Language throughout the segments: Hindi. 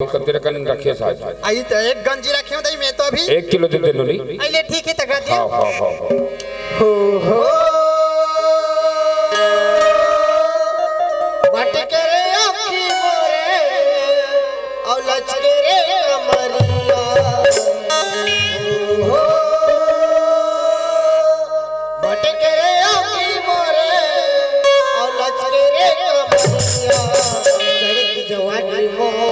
तेरे कन रखे साज आई तो एक गंजी रखे हो मैं तो अभी 1 किलो दे देनो नहीं आइले ठीक है तक दिया हाँ हो भटके रे आँखी मोरे और लचके रे कमरिया हो भटके रे आँखी मोरे और लचके रे कमरिया चढ़ती जवानी मोर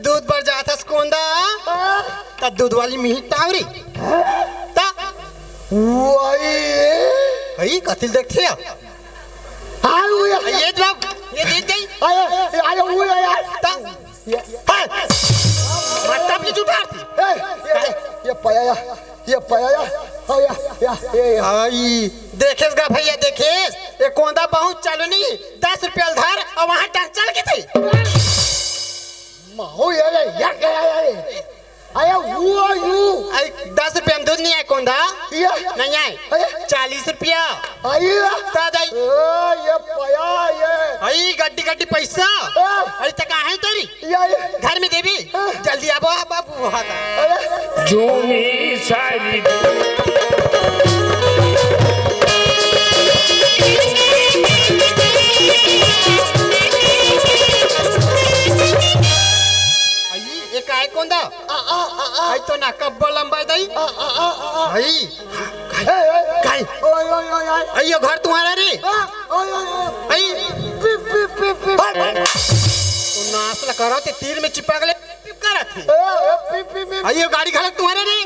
दूध भर जाता कोंदा ता दूध वाली मिही टावरी ता वही कथिल देखते हो ये जब ये देख गई ता मट्टा भी जुटाती ये पाया आई देखेगा भैया देखेस ये कोंदा बहुत चालू नहीं 10 रुपया धर और वहां टांग चल के थी माहो ये क्या आया हुआ यू आई 10 रुपया में दूध नहीं आए कोंदा नहीं आए 40 रुपया आई ये पाया ये आई गड्डी पैसा अरे तक है तेरी घर में देवी जल्दी आबो बाबू हां जो मेरी सारी काय कोंदा आई तो ना कब्बो लंबाई दई आई काय अयो घर तुम्हारा रे आई नास ला करो ते तीर में चिपक ले करत अयो गाड़ी खड़क तुम्हारे रे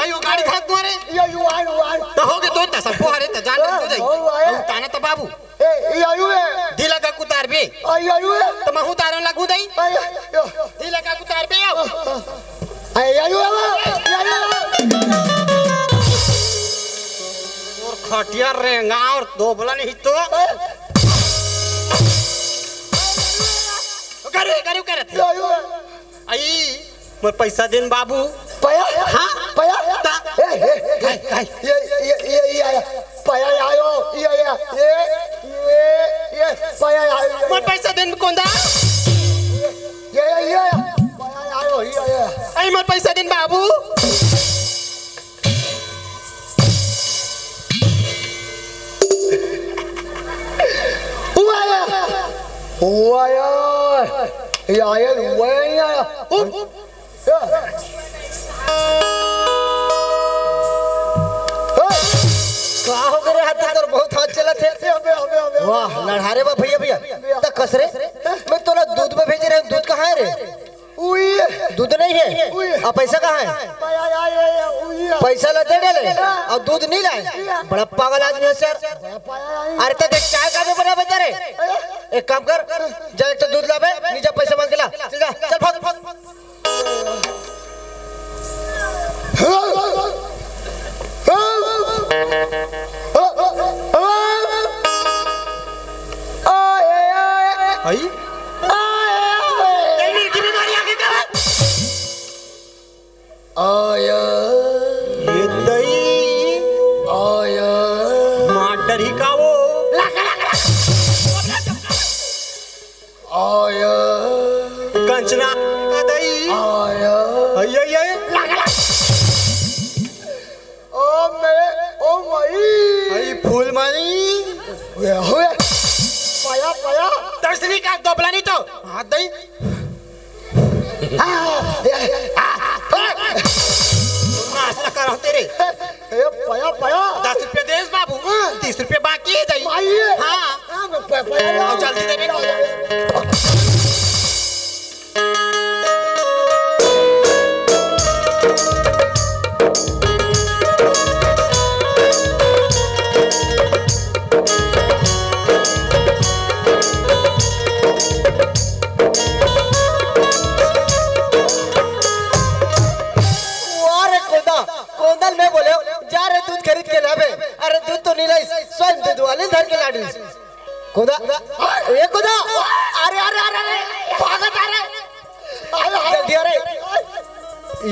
अयो गाड़ी खड़क तुम्हारे तो हो गए तो त सब पोहरे त जान तो दई ताना तो बाबू दिला का कुतार बे तो महू तारो लागू दई दिला का कुतार बे और खटिया रेंगा और दो बोला नहीं तो करे आई मोर पैसा देन बाबू पाया हां पाया ये आया पाया आयो ये पाया आयो मोर पैसा देन कोंदा ये पाया आयो ये आई मोर पैसा देन बाबू हुआ यार क्या हो गया हाथ तो बहुत हाथ चलत है। वाह लड़ारे बा भैया भैया तक कस रे मैं तोला दूध में भेज रहा हूँ। दूध कहाँ है रे? दूध नहीं है। अब पैसा कहाँ है? पैसा ला दे डाले और दूध नहीं लाए। बड़ा पागल आदमी है सर। अरे तो देख चाय का भी बना बता रे। एक काम कर जा एक तो दूध लावे नीचे पैसा मांग के ला। चल जा चल भाग भाग। आई की बीमारी आ गई क्या? आया ये दही आया माटर ही का वो आया कंचना का दही आया आई आई आई ओ मई आई फूल मारी हुए पाया पाया दर्शनी का दोबला नहीं तो हाथ दही नाश्ता कर रहा तेरे पाया पाया 10 रुपये देश बाबू 30 रुपये बाकी है दही। हाँ आओ जल्दी दे बेटा। कोंदल में बोले जा रहे दूध खरीद के लावे। अरे दूध तो नहीं लाई स्वयं दूध वाले धर के लाडी कोदा ये कोदा। अरे अरे अरे अरे भागत आ रे जल्दी अरे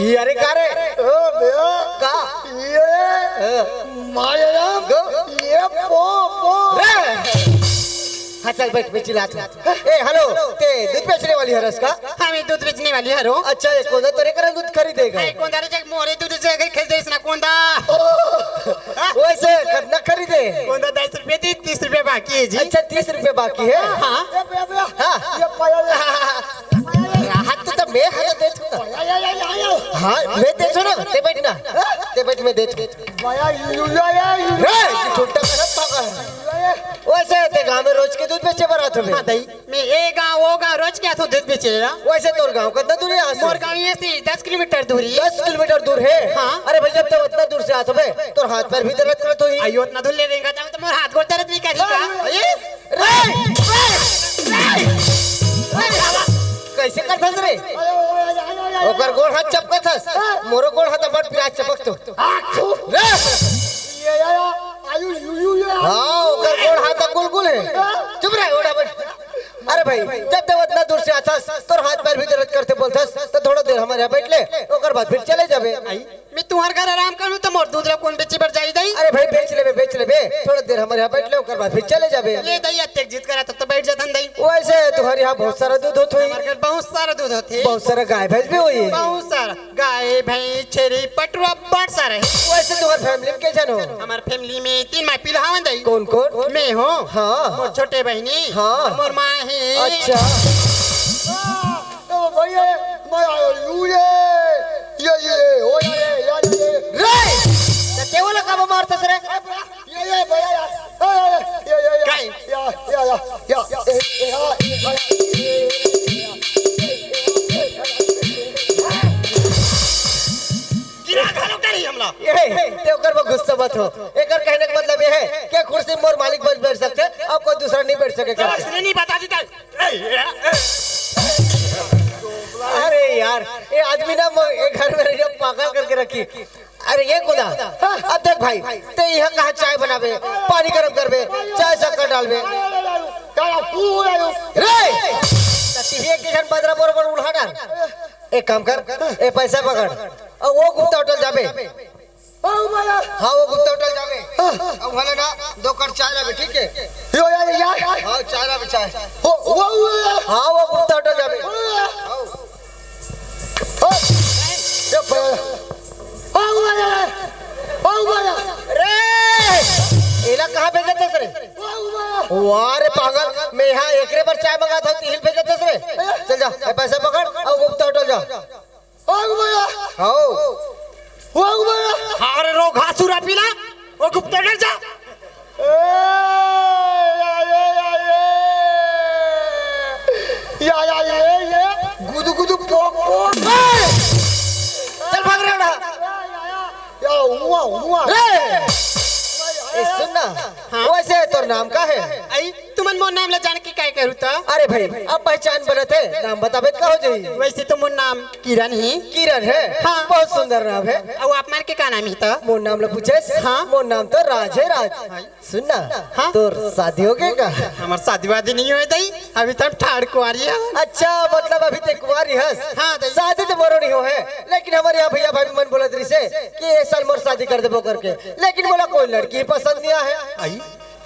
ये अरे का रे ओ भैया का ये माया ये पो पो रे। हाँ चल बैठ बैठ चिल्ला। ए हेलो ते दूध बेचने वाली है रस का? हाँ मैं दूध बेचने वाली है रो। अच्छा ये कोदा तेरे कर दूध खरीदेगा? कोंदा रे जग मोरे दूध से गई खेल देस ना कोंदा वैसे न खरीदे। कोंदा 10 रुपये 30 रुपये बाकी है जी। अच्छा 30 रुपये बाकी है। हाँ हाँ ये पाया हाथ तो मैं हाथ दे छूटा। हाँ मैं दे छोड़ा ते बैठ ना ते बैठ मैं दे पाया ये रे छोटा कर पागल। वैसे ते गांव में रोज के दूध बेचे बरात में। हाँ दही मैं ये गाँव वो गाँव रोज क्या तो दूध बेचेगा। वैसे तोर गांव कितना दूर है यहाँ से? मोर गाँव ये से 10 किलोमीटर दूरी। 10 किलोमीटर दूर है। हाँ। अरे भाई जब तक उतना दूर से आते हो तो हाथ पैर भी दर्द करत होई। आयो इतना दूर ले रहेगा जब तो मोर हाथ गोड़ दर्द नहीं करेगा। ये कैसे करथस रे? ओकर गोड़ हाथ चपकथस मोरो गोड़ हाथ बड़ पिराज चपक तो रे। ये आयु यू हाँ ओकर गोड़ हाथ गुलगुल है। चुप रहे ओड़ा बैठ। अरे भाई जब तक उतना दूर से आथस तो हाथ पैर भी दर्द करते बोलथस तो थोड़ा देर हमारे यहाँ बैठ ले ओकर बाद फिर चले जाबे। मैं तुम्हारे घर आराम करूँ तो मोर दूध कौन बेची पर जाई दई। अरे भाई बेच ले थोड़ा देर हमारे यहाँ बैठ ले ओकर बाद फिर चले जाबे। ले दई अत्तेक जीत करा तो बैठ जातन दई। वैसे तुम्हारे यहाँ बहुत सारा दूध होत होई। हमारे घर बहुत सारा दूध होती। बहुत सारा गाय भैंस भी हुई। बहुत सारा गाय भैंस छेरी पटुआ बहुत सारा है। वैसे तुम्हारी फैमिली में कैसे हो? हमारे फैमिली में 3 माँ पिलहावन दई। कौन कौन? मैं हूँ। हाँ। मोर छोटे बहनी। हाँ। मोर माँ है। अच्छा ओ भैया माया ये ओ ये रे तो केवल का मारतस रे? ये भैया काय? गिरा घालो करी हमला। ये ते ओकर में गुस्सा मत हो। एकर कहने का मतलब ये है कि कुर्सी मोर मालिक बस बैठ सकते अब कोई दूसरा नहीं बैठ सकेगा। इसने नहीं बता दी था। अरे यार ये आदमी ना एक घर में रह पागल करके रखी। अरे ये खुदा अब देख भाई ते यहाँ कहाँ चाय बनावे पानी गर्म करबे चाय शक्कर डालबे रे टीवी के घर बदरा बरोबर उड़ा डाल। एक काम कर ए पैसा पकड़ और वो गुप्ता होटल जाबे। हाँ वो गुप्ता होटल जाबे अब भले ना 2 कप चाय लाबे ठीक है? हाँ चाय लाबे चाय। हाँ वो गुप्ता होटल जाबे। एला कहाँ भेजे थे सर? वाह रे पागल मैं यहाँ एक बार चाय मंगा था 3 भेजे थे सर। चल जा पैसा पकड़ और गुप्ता होटल जा। अरे रो घासुरा पीला वो गुप्ता डर जा। हुआ ए सुनना, वैसे तोर नाम का है? आई तुमन मोर नाम ले जान के काय करू त? अरे भाई अब पहचान बनत है, नाम बताबे का हो जाई? वैसे तो मोर नाम किरण ही। किरण है? हाँ। बहुत सुंदर नाम है। और आप मान के का नाम ही त? मोर नाम ले पूछेस? हाँ। मोर नाम तो राज है, राज। सुनना, हाँ। तोर शादी हो गई का? हमार शादी वादी नहीं हुई दई, अभी तक ठाड़ कुआरी है। अच्छा, मतलब अभी तक कुंवारी हस? हाँ, दई। शादी तो मोरो नहीं हो है, लेकिन हमारे यहाँ भैया भाभी मन बोलत रही से कि इस साल मोर शादी कर देबो करके, लेकिन बोला कोई लड़की पसंद नहीं है। आई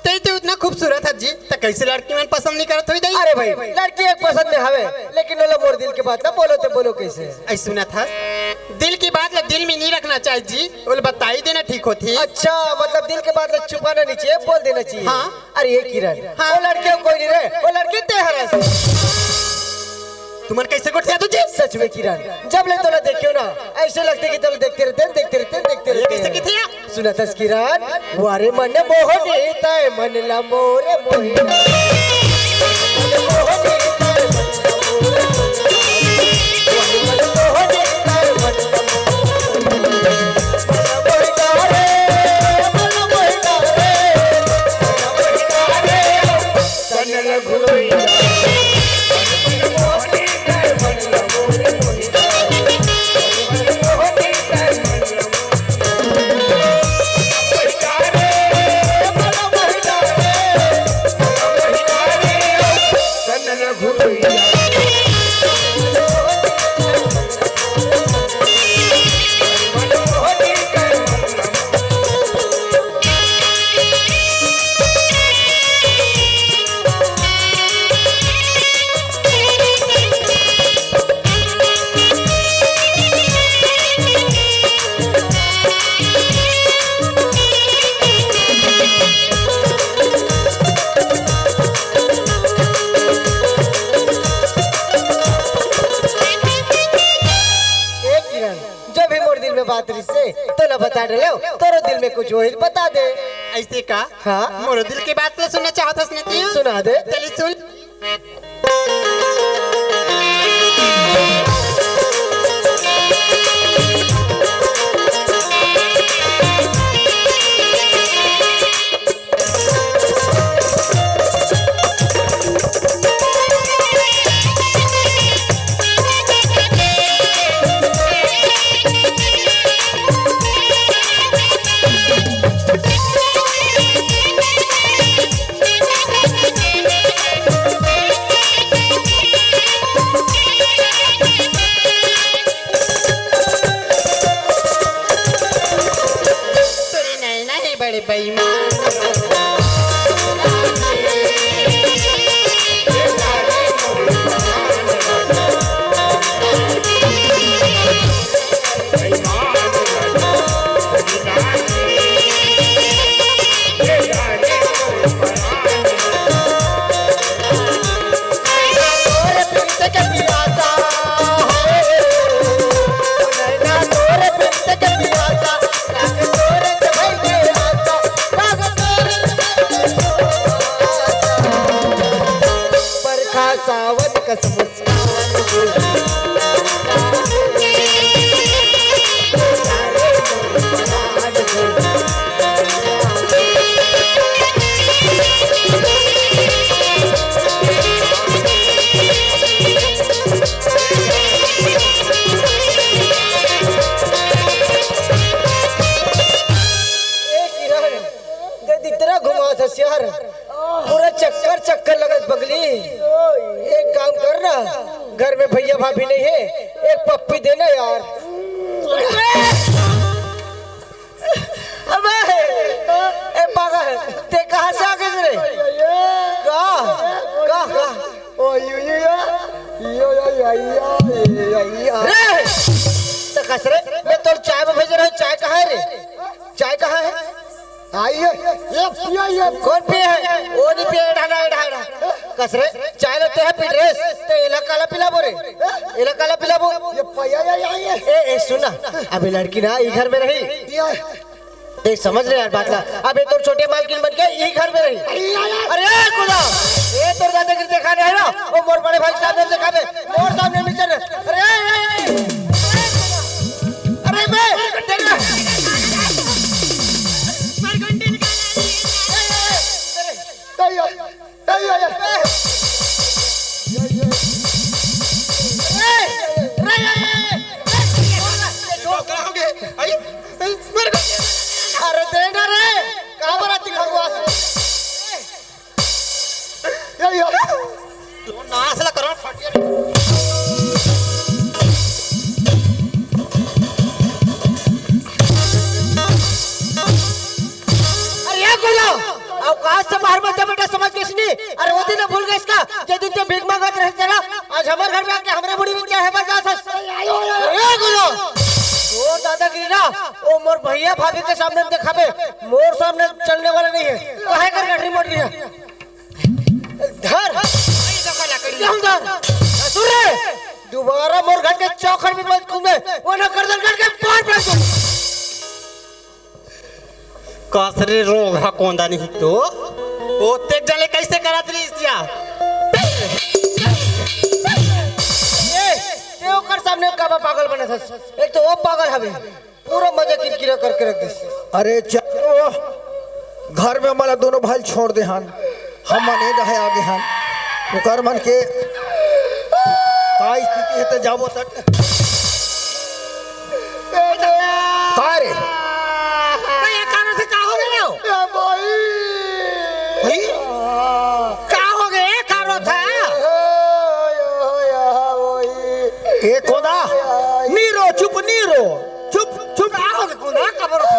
ते उतना खूबसूरत है जी, तो कैसे लड़की मन पसंद नहीं करत हुई दई? अरे भाई लड़की एक पसंद में हवे, लेकिन बोला मोर दिल की बात ना बोलो तो बोलो कैसे? ऐ सुना था, दिल की बात ला दिल में नहीं रखना चाहिए जी, बोले बता ही देना ठीक होती। अच्छा, मतलब दिल के बात ला छुपाना नहीं चाहिए, बोल देना चाहिए। हाँ। अरे ये किरण, हाँ। वो लड़के कोई नहीं रहे, वो लड़की ते है। तुमन कैसे गोठिया तुझे? सच में किरण, जब ले तोला देखियो ना, ऐसे लगते कि तोला देखते रहते देखते रहते देखते रहते। कैसे की थिया? सुना था किरण, वारे मन मोहनी तय मन ला मोरे मोही, मन मोहनी तय मन ला मोरे मोही, मन मोहनी तय मन ला मोरे मोही रे, मन मोही रे, सनल घुरोइया तो बता डलो, तोरो दिल में कुछ हो बता दे। ऐसे का? हाँ। मोरो दिल की बात ला सुनना चाहत हस नहीं? सुना दे। चलिए सुन। बड़े बेईमान सावन कसम इतना घुमा था यार, पूरा चक्कर चक्कर लगत बगली। एक काम कर ना, घर में भैया भाभी नहीं है, एक पप्पी देना यार। अबे ए पागल, ते कहाँ से आ गए रे? कहाँ ओ रे? तो कसरे मैं तो चाय में भेज रहा हूँ, चाय कहाँ है रे? चाय कहाँ है? आइए ये पिया ये कौन पिया है? वो नहीं पिया, ढाना ढाना कसरे चाय लेते हैं पी ड्रेस तो इला काला पिला बोरे, इला काला पिला बो ये पिया ये ए सुना, अभी लड़की ना ये घर में रही, देख समझ रहे यार बात ला। अबे तो छोटे मालकिन बन के यही घर में रही। अरे खुदा, ये तो दादा के देखा नहीं है ना, वो मोर बड़े भाई सामने देखा बे, मोर सामने नीचे। अरे अरे मैं देखा तो नासला करो फट अरे ये गुलो अवकाश से बाहर मत जा बेटा, समझ किस नहीं। अरे वो दिन भूल गए इसका, जे दिन तुम भीख मांगत रहे थे ना, आज हमारे घर में आके हमरे बुढ़ी में क्या है बर्दाश्त। ये गुलो और दादागिरी ना ओ मोर भैया भाभी के सामने दिखावे, मोर सामने चलने वाला नहीं है। काहे कर गठरी मोड़ लिया धर क्यों धर सुन रे, दोबारा मोर घर के चौखट में मत घूमे, वो न गर्दन काट के पार पे दूं। कसरे रोग हा कोंदा नहीं तो ओते जले कैसे करत रही इसया ये ओकर सामने काबा पागल बने था। एक तो वो पागल हवे पूरा मजा किरकिरा करके रख दे। अरे चलो घर में हमारा दोनों भाई छोड़ दे हन, हम मने रहे आगे हन ओकर मन के का स्थिति है तो जाबो तक का रे ये कारण से का हो गए हो भाई का हो गए कारो था ए कोदा नीरो चुप नीरो चुप चुप का हो गए कोना कबर था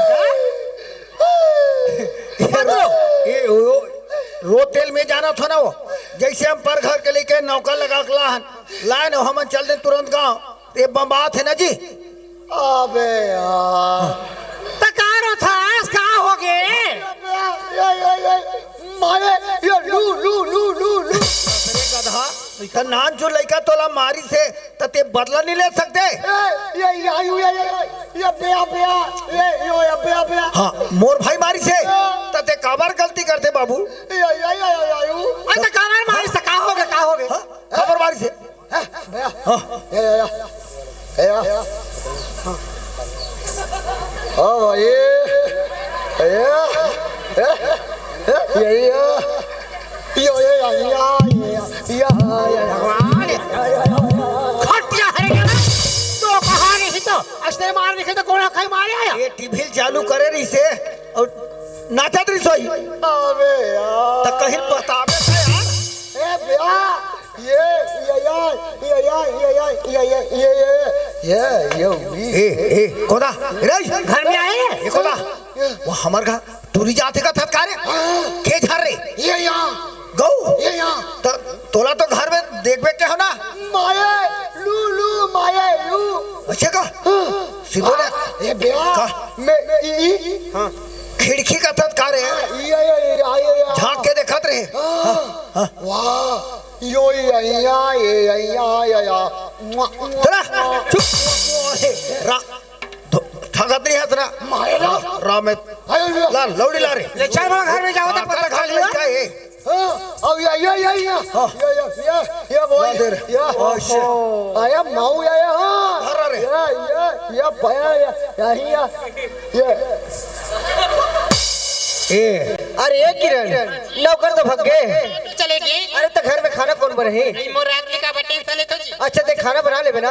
ये रो तेल में जाना था ना वो, जैसे हम पर घर के लेके नौका लगा के लाइन हम चल दे तुरंत गाँव। ये बात है ना जी। अबे तकारो था का हो गए मारे ये लू लू लू लू लू गधा इतना नान जो लड़का तोला मारी से तते बदला नहीं ले सकते। हाँ मोर भाई मारी से तते काबर गलती करते बाबू। अच्छा काबर मारी से का हो गए काबर मारी से ये टीवी चालू करे रही से और नाचत रही सोई तो कहीं बतावे कोदा घर में आए ये कोदा वो हमार घर टूरी जाते का थत्कारे के झर रे गौ तो तोला तो घर में देखबे के हो ना अच्छा का सीधो ने खिड़की का थत्कारे झांक के देखत रहे। थकत नहीं है तेरा राम ला लौड़ी ला रे चल बड़ा घर में जाओ तब पता खा लिया अब ये बोल आया माऊ आया हाँ ये भया ये अरे ये किरण नौकर तो भग गए चलेगी। अरे तो घर में खाना कौन बने मोर रात्रि का बटे चले तो जी। अच्छा ते खाना बना ले बिना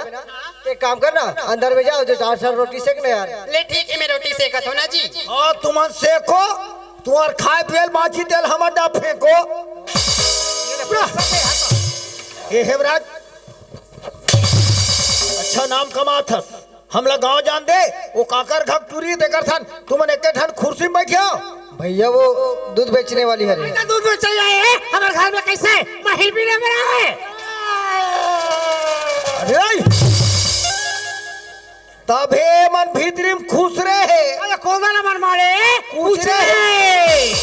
एक काम करना अंदर में जाओ जो 4 रोटी सेक ना यार। ले ठीक है मैं रोटी सेकत हो ना जी। हाँ तुम सेको तुम्हार खाए पियल माछी तेल हमर डा फेंको। ये हेमराज अच्छा नाम कमात हमला गांव जान दे वो काकर घक टूरी देकर थन तुमन एक ठन कुर्सी में बैठियो। भैया वो दूध बेचने वाली है दूध में चल जाए हमारे घर में कैसे महिल भी ले मेरा है। अरे तबे मन भीतरी में खुश रहे। अरे कौन ना मन मारे खुश रहे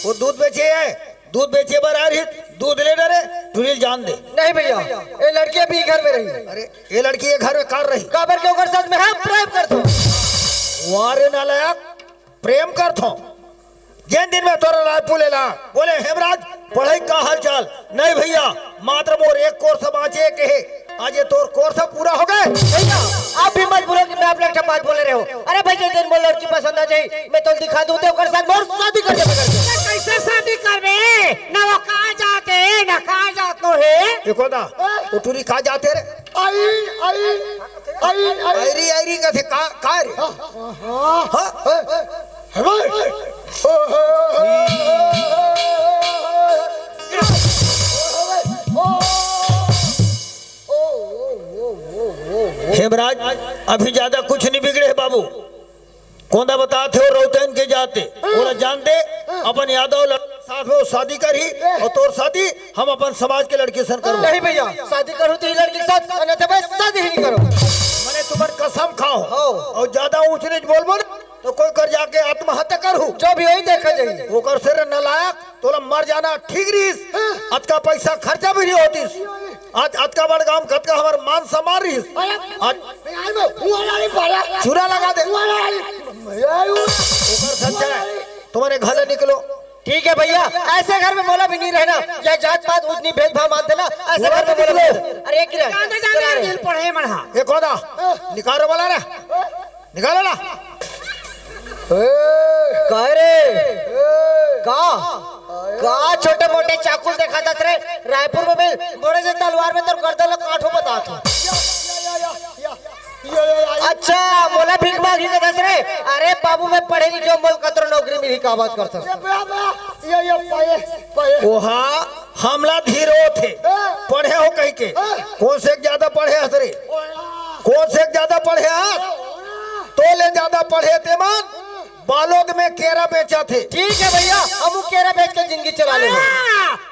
वो दूध बेचे है दूध बेचे बर आ रही दूध ले डरे टूरिल जान दे। नहीं भैया ये लड़की भी घर में रही। अरे ये लड़की ये घर में कर रही काबर के ओकर साथ में हम प्रेम करतो वारे नालायक प्रेम करथो जिन दिन में तोरा लाल पुलेला बोले हेमराज पढ़ाई का हाल चाल नहीं भैया मात्र मोर एक कोर्स बाँचे के है आज ये तोर कोर्स पूरा हो गए। भैया आप भी मत बोलो कि मैं आप लड़का बात बोले रहे हो। अरे भैया दिन बोल लड़की पसंद आ जाए मैं तो दिखा दूं ओकर साथ मोर शादी कर दे। कैसे शादी करबे ना वो कहां जाते ना कहां जातो है। देखो ना वो टूरी कहाँ जाते रे आईरी आईरी का थे का रे हेमराज अभी ज्यादा कुछ नहीं बिगड़े है बाबू। कौंदा बताते हो रोहतन के जाते बोला जानते अपन यादव लड़का साथ में वो शादी करी और तोर शादी हम अपन समाज के लड़के से करो। नहीं भैया शादी करूँ तो ही लड़की के साथ अन्यथा मैं शादी ही नहीं करूँ। मैंने तुम्हारी कसम खाओ और ज्यादा ऊंच नीच बोलबो न तो कोई कर जाके आत्महत्या करूँ जो भी वही देखा जाइए। वो कर से नलायक तोला मर जाना ठीक रहीस। आज का पैसा खर्चा भी नहीं होतीस। आज का बड़ काम खत का हमार मान सम्मान रहीस। आज चूरा लगा दे सच्चा है। तुम्हारे घर निकलो। ठीक है भैया ऐसे घर में मोला भी नहीं रहना। यह जात पात उतनी भेदभाव मानते ना ऐसे घर में मोला नहीं। अरे एक पढ़े मढ़ा ये कौन निकालो बोला रे निकालो ना कह रे का छोटे मोटे चाकू देखा था रे रायपुर में बड़े से तलवार में तो गर्दन काठों बता था। अच्छा मोला भीख मांगी का दस रे। अरे बाबू मैं पढ़ेगी जो मोल कतरो नौकरी मिली का बात करता। ओहा हमला धीरो थे पढ़े हो कहीं के कौन से ज्यादा पढ़े हस रे कौन से ज्यादा पढ़े हस तो ले ज्यादा पढ़े थे मान बालोद में केरा बेचा थे। ठीक है भैया हम केरा बेच के जिंदगी चला लेंगे।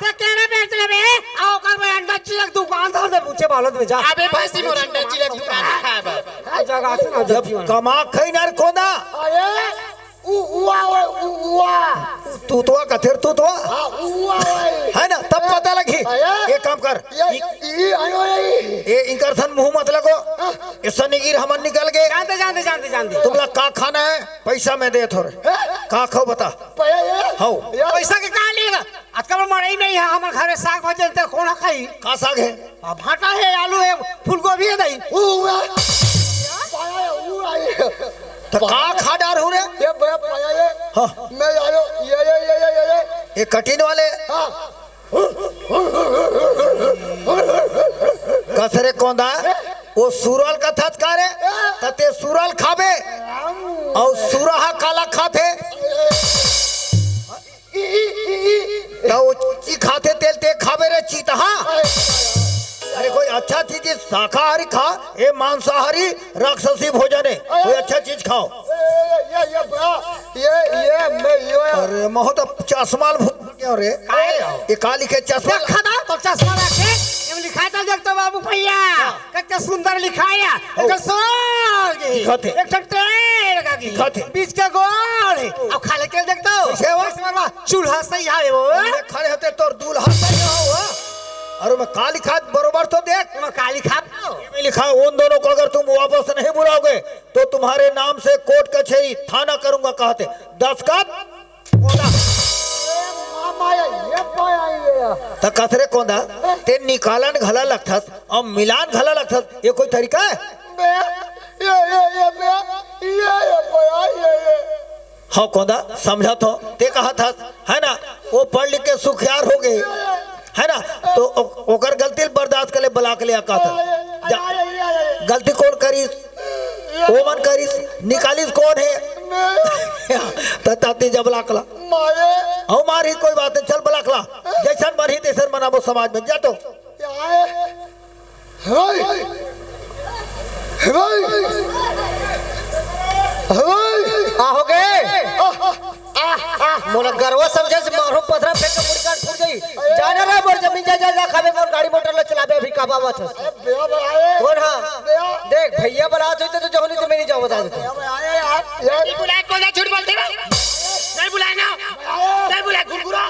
तो केरा बेच ले बे आओ कर मैं अंडा चिलक दुकान था से पूछे बालोद में जा। अबे भैंसी मोर अंडा चिलक दुकान है बा हर जगह से ना जब कमा खई नार कोदा अरे तू तो कथेर तू तो है ना तब पता लगी। एक काम कर ये इनकर सन मुंह मत लगो ऐसा निगिर हमन निकल गए। जानते जानते जानते जानते तुमला का खाना है पैसा में दे थोड़े का खाओ बता हो पैसा के कहां लेगा। आजकल मरई नहीं है हमारे घर में साग भजन ते कोना खाई का साग है भाटा है आलू है फूलगोभी है दही तो का खा डार हो रे ये कठिन वाले कसरे कौंदा वो सुरल का थत कारे तते सुरल खाबे और सुरहा काला खाते तो ची खाते तेल ते खाबे रे चीतहा। अरे कोई अच्छा चीज शाकाहारी खा ये मांसाहारी राक्षसी भोजन है कोई अच्छा चीज खाओ। अरे महो तो चश्मा क्यों रे ये काली के चश्मा खादा तो चश्मा रखे ये लिखा था देख तो बाबू भैया कितना सुंदर लिखाया एक सोल एक ट्रेन का की बीच का गोल अब खा लेके देख तो चूल्हा सही है वो खड़े होते तो दूल्हा सही हो। अरे मैं काली खाद बरोबर तो देख काली खाद लिखा उन दोनों को अगर तुम वापस नहीं बुलाओगे तो तुम्हारे नाम से कोर्ट कचहरी थाना करूंगा कहते 10 का कथरे कौंदा ते निकालन घला लगथस और मिलान घला लगथस ये कोई तरीका है। हाँ कौंदा समझा तो ते कहा था है ना वो पढ़ लिख के सुखियार हो गए है ना तो ओकर गलती बर्दाश्त करे बुला के लिया कहता गलती कौन करीस ओ मन करीस निकालिस कौन है ताती जब लाकला औ मारी कोई बात नहीं चल बलाकला जैसन मरही तैसन मनाबो समाज में जा तो हो गए मोला गरवा समझे से मारो पथरा फेंक के मुड़ी काट फूट गई जाने रे मोर जमीन जा खाबे मोर गाड़ी मोटर ल चलाबे अभी का बाबा था कौन हां देख भैया बारात होते तो जहनी तो मैं नहीं जाऊं बता देता नहीं बुलाए कौन झूठ बोलते ना नहीं बुलाए ना नहीं बुलाए गुरगुरा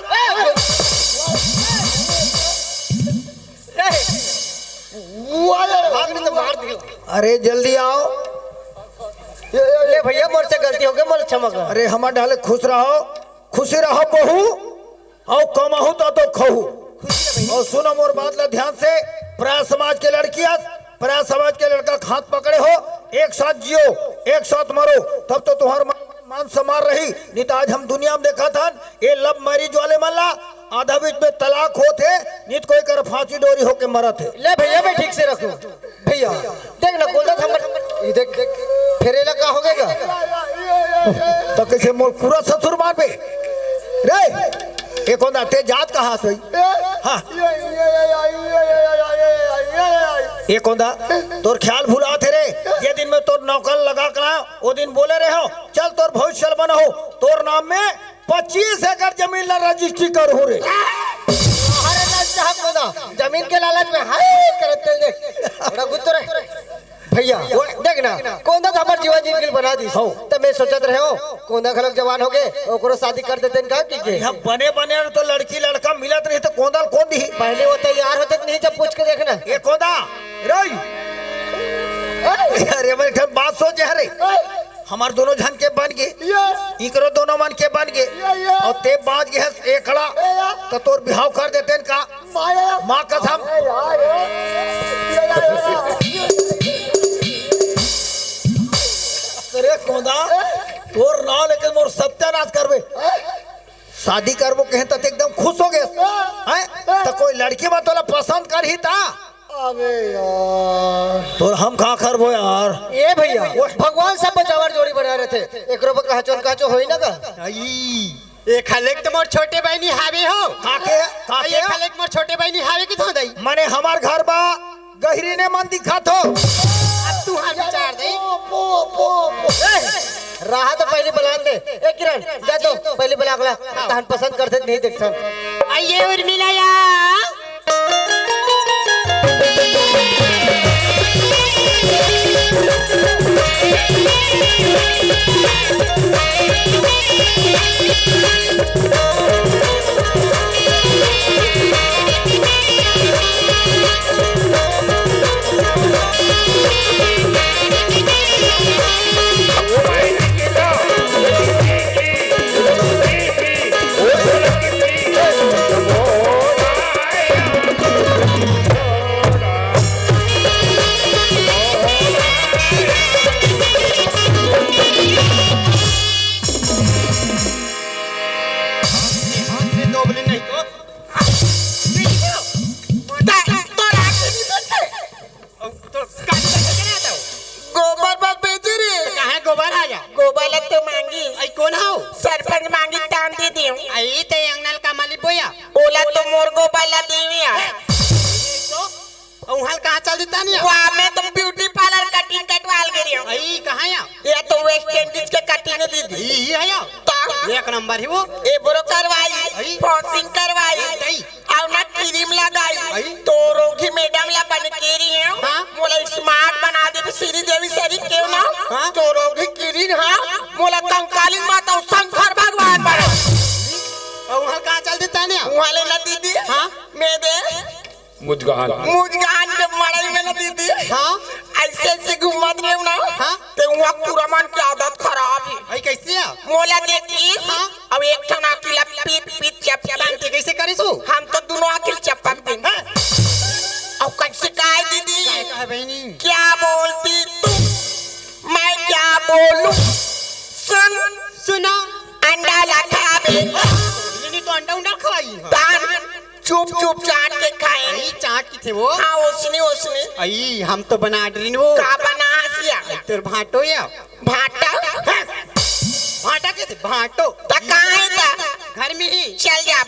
भागने तो मार दियो। अरे जल्दी आओ ले भैया मोर से गलती हो गई मोर क्षमा कर। अरे हमार डाले खुश रहो बहू और कमाहू तो खहू और सुनो मोर बात ला ध्यान से प्राय समाज के लड़कियां प्राय समाज के लड़का हाथ पकड़े हो एक साथ जियो एक साथ मरो तब तो तुम्हारा मान सम्मान रही। नहीं तो आज हम दुनिया में देखा था ये लव मैरिज वाले मल्ला आधा बीच में तलाक होते नित कोई कर फांसी डोरी होके मरत है। ले भैया मैं ठीक से रखूं भैया देख ना कोलदा हमर ये देख फेरे लगा हो गएगा तो कैसे मोर पूरा ससुर मान पे रे एक होता ते जात कहाँ से हाँ ये कौंदा तोर ख्याल भुला थे रे। ये दिन में तोर नौकर लगा कर वो दिन बोले रहे हो चल तोर भविष्य बना हो तोर नाम में 25 एकड़ जमीन ला रजिस्ट्री कर हो रे। अरे ना साहब कोदा जमीन के लालच में हाय करते देख बड़ा गुत्तो रे भैया देख ना कोंदा तो हमार जीवन जिंदगी बना दी तो मैं सोचत रहे हो कोंदा खलक जवान हो गए ओकरो शादी कर देते का की हम बने बने तो लड़की लड़का मिलत नहीं तो कोंदा कौन दी पहले वो तैयार होते नहीं जब पूछ के देखना ये कोंदा रोई अरे भाई बात सोच रे हमार दोनों झन के बन गए इकरो दोनों मन के बन गए और ते बाज गए एकड़ा तो तोर बिहाव कर देते का माँ कसम। अरे कोंदा तोर नाव लेके मोर सत्यानाश करबे शादी करबो कहे तो एकदम खुश हो गए हैं तो कोई लड़की में तोला पसंद कर ही था अबे यार तोर हम कहाँ करबो यार। ए भैया भगवान सब बचावर जोड़ी बना रहे थे एकरो पर कहचोन काचो होई ना का ये खलेक तो मोर छोटे बहनी हावे हो काके ये काके खलेक मोर छोटे बहनी हावे की धो दई मने हमार घर बा गहरी ने मन दिखा थो अब तू हां विचार दई रहा तो पहले बुलान दे ए किरण जा तो पहले बुला गला तहन पसंद करते नहीं देखथन आइए उर्मिला या नंबर ही वो ए ब्रो करवाई पॉसिंग करवाई और ना क्रीम लगाई तो रोगी मैडम ला बन के रही है मोला स्मार्ट बना दे श्री देवी सरी क्यों ना तो रोगी क्रीम हां मोला कंकाली माता शंकर भगवान बना और वहां कहां चल देता ने वहां ले ना दीदी हां मैं दे मुजगान के मड़ई में ना दीदी हां ऐसे ऐसे घुमत रहे ना हां ते वहां पूरा मन की आदत खराब है आई कैसे है मोला देखी हां अब एक ठन अकेला पीट पीट चपचान के कैसे करिसु हम तो दोनों अकेल चपक दिन अब कैसे काय दीदी काय बहनी क्या बोलती तू मैं क्या बोलूं सुन सुना अंडा ला खाबे ये तो अंडा खवाई दान चुप चुप चाट के खाए आई चाट की थे वो हां उसने आई हम तो बना डरिन वो का बना हसिया तेरे भाटो या भाटा भाटा के थे भाटो त काहे ता घर में ही चल जा